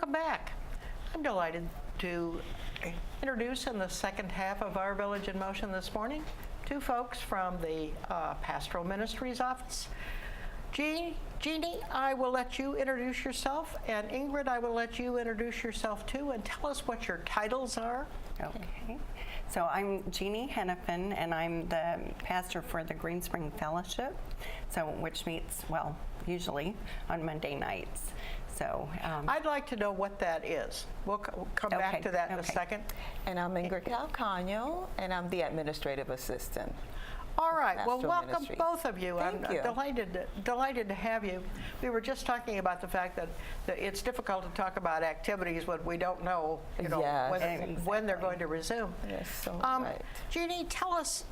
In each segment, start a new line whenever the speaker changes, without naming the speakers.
welcome back. I'm delighted to introduce in the second half of our Village in Motion this morning two folks from the Pastoral Ministries office. Jeanne, I will let you introduce yourself, and Ingrid, I will let you introduce yourself too, and tell us what your titles are.
Okay. So I'm Jeanne Henifin, and I'm the pastor for the Green Spring Fellowship, which meets, well, usually on Monday nights. So
I'd like to know what that is. We'll come back to that in a second.
And I'm Ingrid Calcagno, and I'm the administrative assistant.
All right. Well,
Pastoral
welcome
Ministries.
both of you.
Thank
I'm
you.
delighted to have you. We were just talking about the fact that it's difficult to talk about activities when we don't know,
Yes,
when they're going to resume.
Yes, so right.
Jeanne, tell us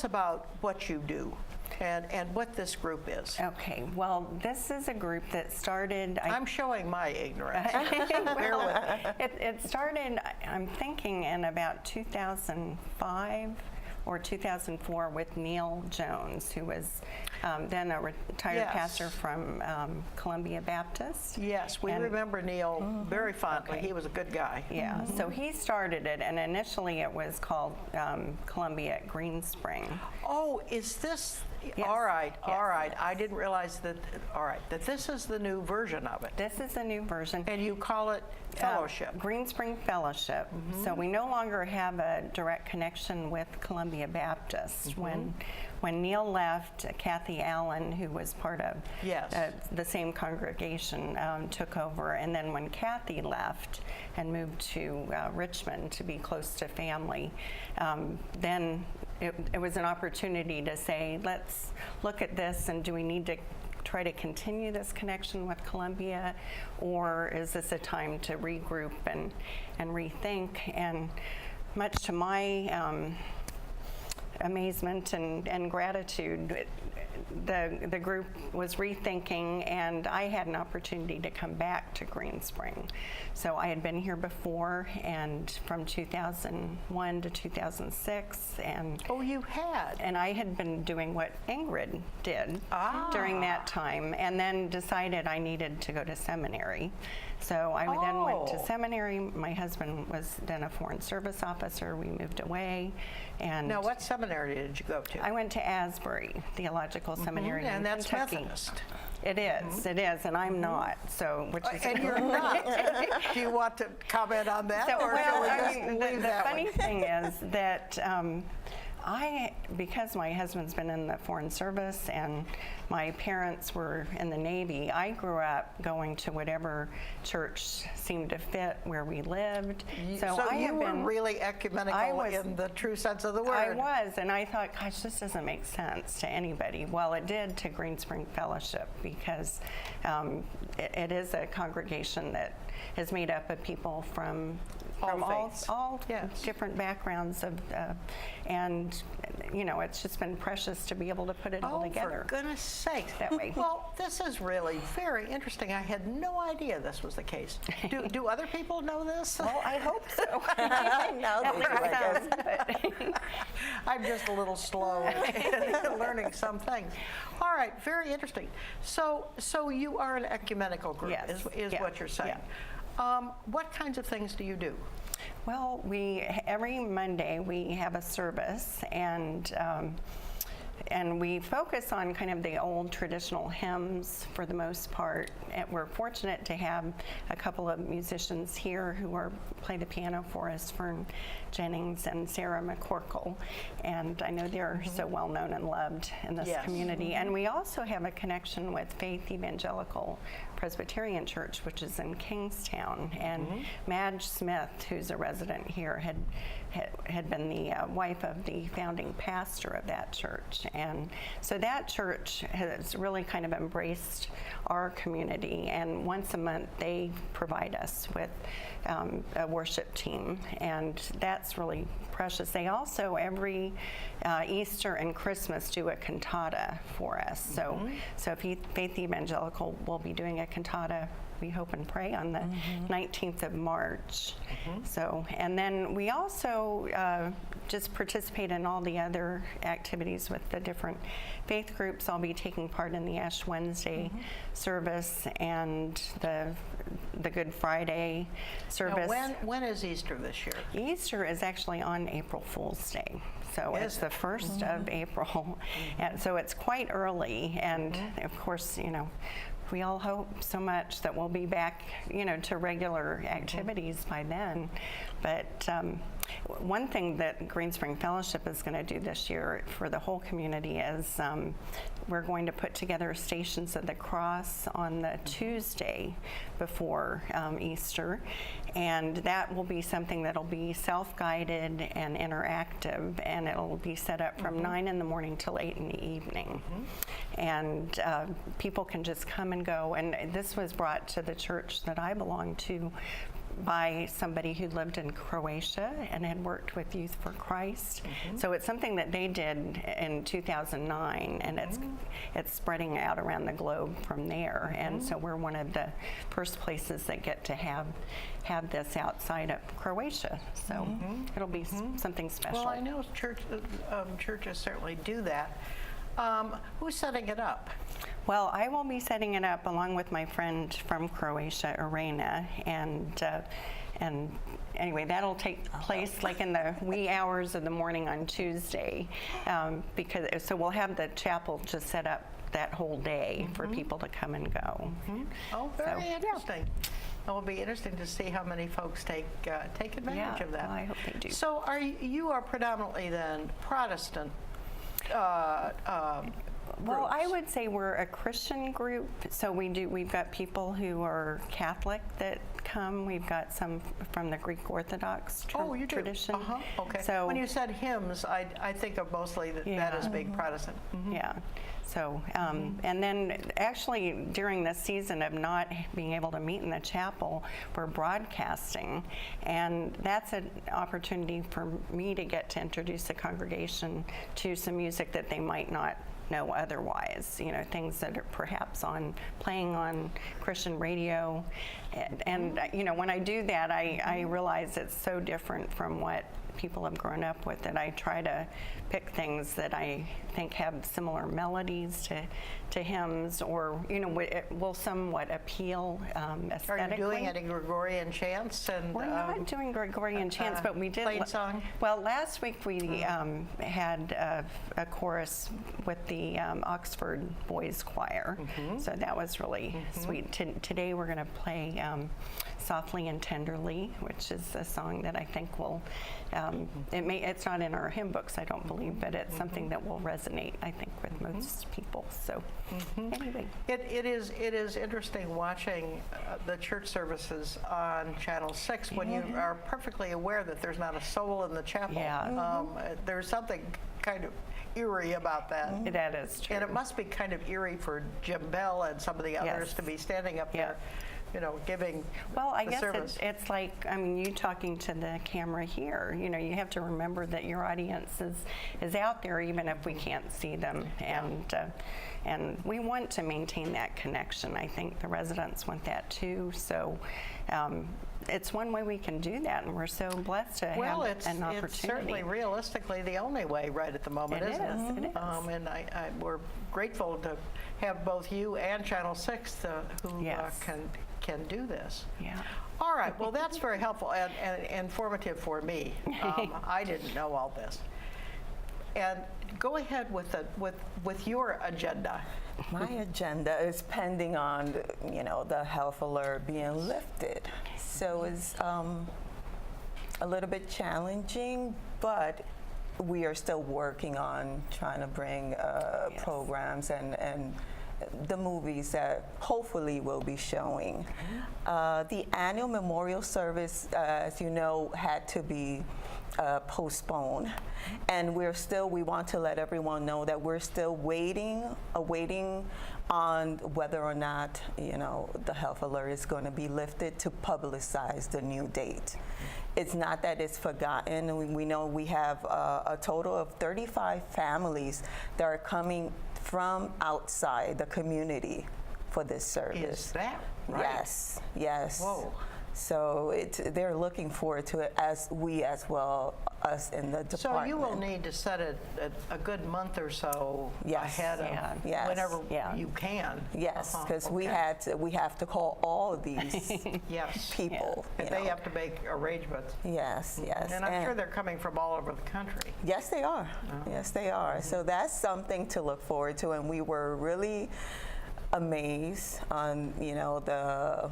about what you do and what this group is.
Okay. Well, this is a group that started.
I'm showing my ignorance. Bear with me.
It started, I'm thinking, in about 2005. Or 2004 with Neil Jones, who was then a retired pastor from Columbia Baptist.
Yes, we remember Neil very fondly. Okay. He was a good guy.
Yeah, so he started it, and initially it was called Columbia at Green Spring.
Oh, is this?
Yes.
All right,
yes,
all right.
yes.
I didn't realize that. All right, that this is the new version of it.
This is the new version.
And you call it Fellowship.
Green Spring Fellowship. So we no longer have a direct connection with Columbia Baptist. When Neil left, Kathy Allen, who was part of the same congregation, took over. And then when Kathy left and moved to Richmond to be close to family, then it was an opportunity to say, let's look at this, and do we need to try to continue this connection with Columbia, or is this a time to regroup and rethink? And much to my amazement and gratitude, the group was rethinking, and I had an opportunity to come back to Green Spring. So I had been here before, and from 2001 to 2006, and
oh, you had,
and I had been doing what Ingrid did during that time, and then decided I needed to go to seminary. So I then went to seminary. My husband was then a foreign service officer. We moved away. And
now, what seminary did you go to?
I went to Asbury Theological Seminary
and
in
that's
Kentucky.
Methodist.
It is, and I'm not. So, which is
and you're not. Do you want to comment on that?
So,
or
the funny thing is that because my husband's been in the foreign service and my parents were in the Navy, I grew up going to whatever church seemed to fit where we lived.
So you were really ecumenical in the true sense of the word.
I was, and I thought, gosh, this doesn't make sense to anybody. Well, it did to Green Spring Fellowship, because it is a congregation that is made up of people from all different backgrounds and it's just been precious to be able to put it all together.
For goodness sake.
That way.
Well, this is really very interesting. I had no idea this was the case. Do other people know this?
Well, I hope so.
I'm just a little slow in learning some things. All right, very interesting. So you are an ecumenical group, is what you're saying. Yeah. What kinds of things do you do?
Well, every Monday we have a service, and we focus on kind of the old traditional hymns for the most part. And we're fortunate to have a couple of musicians here who play the piano for us, Fern Jennings and Sarah McCorkle, and I know they're so well known and loved in this community. And we also have a connection with Faith Evangelical Presbyterian Church, which is in Kingstown, and Madge Smith, who's a resident here, had been the wife of the founding pastor of that church. And so that church has really kind of embraced our community, and once a month they provide us with a worship team, and that's really precious. They also every Easter and Christmas do a cantata for us. So Faith Evangelical will be doing a cantata we hope and pray, on the 19th of March. So, and then we also just participate in all the other activities with the different faith groups. I'll be taking part in the Ash Wednesday service and the Good Friday service.
Now, when is Easter this year?
Easter is actually on April Fool's Day. So it's the 1st of April. And so it's quite early. And of course, you know, we all hope so much that we'll be back, you know, to regular activities by then. But one thing that Green Spring Fellowship is going to do this year for the whole community is we're going to put together Stations of the Cross on the Tuesday before Easter. And that will be something that'll be self-guided and interactive, and it'll be set up from 9 in the morning till 8 in the evening. And people can just come and go. And this was brought to the church that I belong to by somebody who lived in Croatia and had worked with Youth for Christ. So it's something that they did in 2009, and it's spreading out around the globe from there. And so we're one of the first places that get to have this outside of Croatia. So it'll be something special.
Well, I know churches certainly do that. Who's setting it up?
Well, I will be setting it up along with my friend from Croatia, Irena, and anyway, that'll take place like in the wee hours of the morning on Tuesday, so we'll have the chapel just set up that whole day for people to come and go.
Oh, very interesting. It will be interesting to see how many folks take advantage of that.
Well, I hope they do.
So you are predominantly then Protestant.
Well, I would say we're a Christian group, so we've got people who are Catholic that come. We've got some from the Greek Orthodox tradition.
Okay.
So
when you said hymns, I think of mostly that as being Protestant.
Yeah. So, and then actually during the season of not being able to meet in the chapel, we're broadcasting, and that's an opportunity for me to get to introduce the congregation to some music that they might not know otherwise, you know, things that are perhaps playing on Christian radio. And you know, when I do that, I realize it's so different from what people have grown up with, that I try to pick things that I think have similar melodies to hymns, or, you know, it will somewhat appeal aesthetically.
Are you doing any Gregorian chants? And
we're not doing Gregorian chants, but we did.
Plain song?
Well, last week we had a chorus with the Oxford Boys Choir, so that was really sweet. Today we're going to play Softly and Tenderly, which is a song that I think will, it's not in our hymn books, I don't believe, but it's something that will resonate, I think, with most people. So anyway.
It is interesting watching the church services on Channel 6 when you are perfectly aware that there's not a soul in the chapel.
Yeah.
There's something kind of eerie about that.
That is true.
And it must be kind of eerie for Jim Bell and some of the others to be standing up there, you know, giving
I
the
guess
service.
it's like, I mean, you talking to the camera here, you know, you have to remember that your audience is out there even if we can't see them. And we want to maintain that connection. I think the residents want that too. So it's one way we can do that, and we're so blessed to have an opportunity.
It's certainly realistically the only way right at the moment, isn't it?
It is.
And we're grateful to have both you and Channel 6 who can do this.
Yeah.
All right. Well, that's very helpful and informative for me. I didn't know all this. And go ahead with your agenda.
My agenda is pending on, you know, the health alert being lifted. So it's a little bit challenging, but we are still working on trying to bring programs and the movies that hopefully will be showing. The annual memorial service, as you know, had to be postponed, and we want to let everyone know that we're still awaiting on whether or not, you know, the health alert is going to be lifted to publicize the new date. It's not that it's forgotten. We know we have a total of 35 families that are coming from outside the community for this service.
Is that right?
Yes, yes.
Whoa.
So they're looking forward to it, as we as well, us in the department.
So you will need to set it a good month or so
Yes.
ahead of
Yeah.
Yes.
whenever
Yeah.
you can.
Yes, because we
Okay.
have to call all of these
Yes.
people.
And
you
they
know.
have to make arrangements.
Yes, yes.
And I'm sure they're coming from all over the country.
Yes, they are. Yes, they are. So that's something to look forward to, and we were really amazed on, you know, the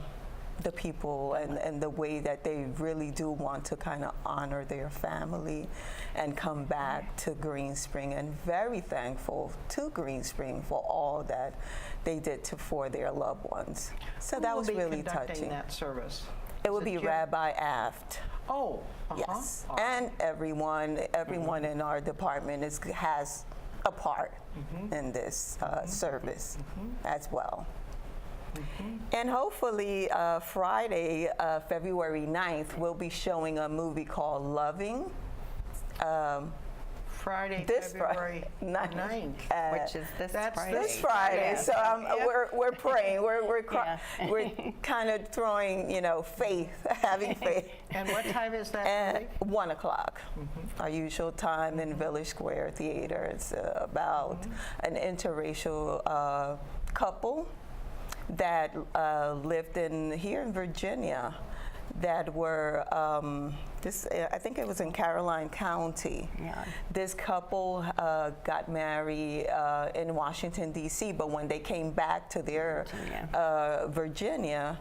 people and the way that they really do want to kind of honor their family and come back to Green Spring, and very thankful to Green Spring for all that they did for their loved ones. So that was really
Who will be conducting
touching.
that service?
It would be
Jim?
Rabbi Aft.
Oh,
Yes,
All right.
and everyone in our department has a part in this service as well. And hopefully Friday, February 9th, we'll be showing a movie called Loving.
Friday,
This
February
Friday,
9th.
Which is this
That's
Friday.
This Friday,
Yeah.
so we're praying, we're
Yeah.
we're kind of throwing, you know, faith, having faith.
And what time is that
At
movie?
1 o'clock, our usual time in Village Square Theater. It's about an interracial couple that lived here in Virginia, that were I think it was in Caroline County.
Yeah.
This couple got married in Washington, D.C., but when they came back to their Virginia,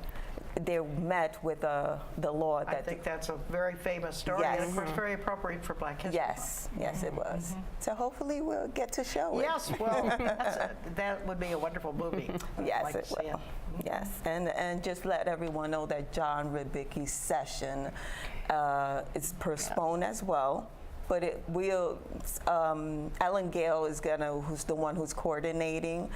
they met with the law that
I think that's a very famous story, and of course very appropriate for Black History Month.
yes, it was. So hopefully we'll get to show it.
Yes, well, that would be a wonderful movie. I'd
Yes,
like
it
to see
will. Yes, and just let everyone know that John Ribicki's session is postponed as well. But it will. Ellen Gale is who's the one who's coordinating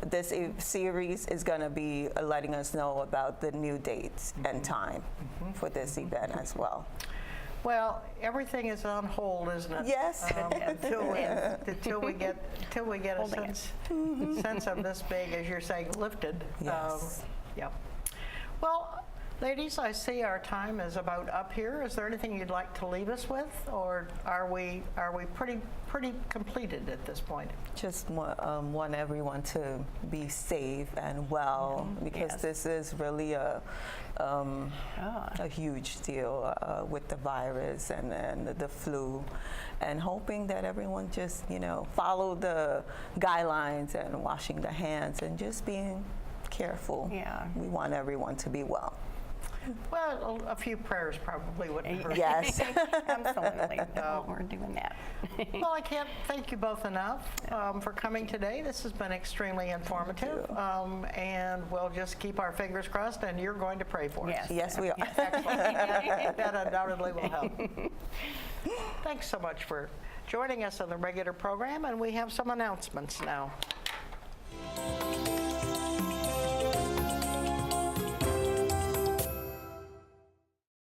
this series, is gonna be letting us know about the new dates and time for this event as well.
Well, everything is on hold, isn't it?
Yes.
Until we get a sense of this big, as you're saying, lifted.
Yes.
Yep. Well, ladies, I see our time is about up here. Is there anything you'd like to leave us with, or are we pretty completed at this point?
Just want everyone to be safe and well, because
Yes.
this is really a huge deal with the virus and the flu, and hoping that everyone just, you know, follow the guidelines and washing their hands and just being careful.
Yeah.
We want everyone to be well.
Well, a few prayers probably wouldn't hurt.
Yes.
Absolutely. No, we're doing that.
Well, I can't thank you both enough for coming today. This has been extremely informative, and we'll just keep our fingers crossed, and you're going to pray for us.
Yes.
Yes, we are.
Excellent. That undoubtedly will help. Thanks so much for joining us on the regular program, and we have some announcements now.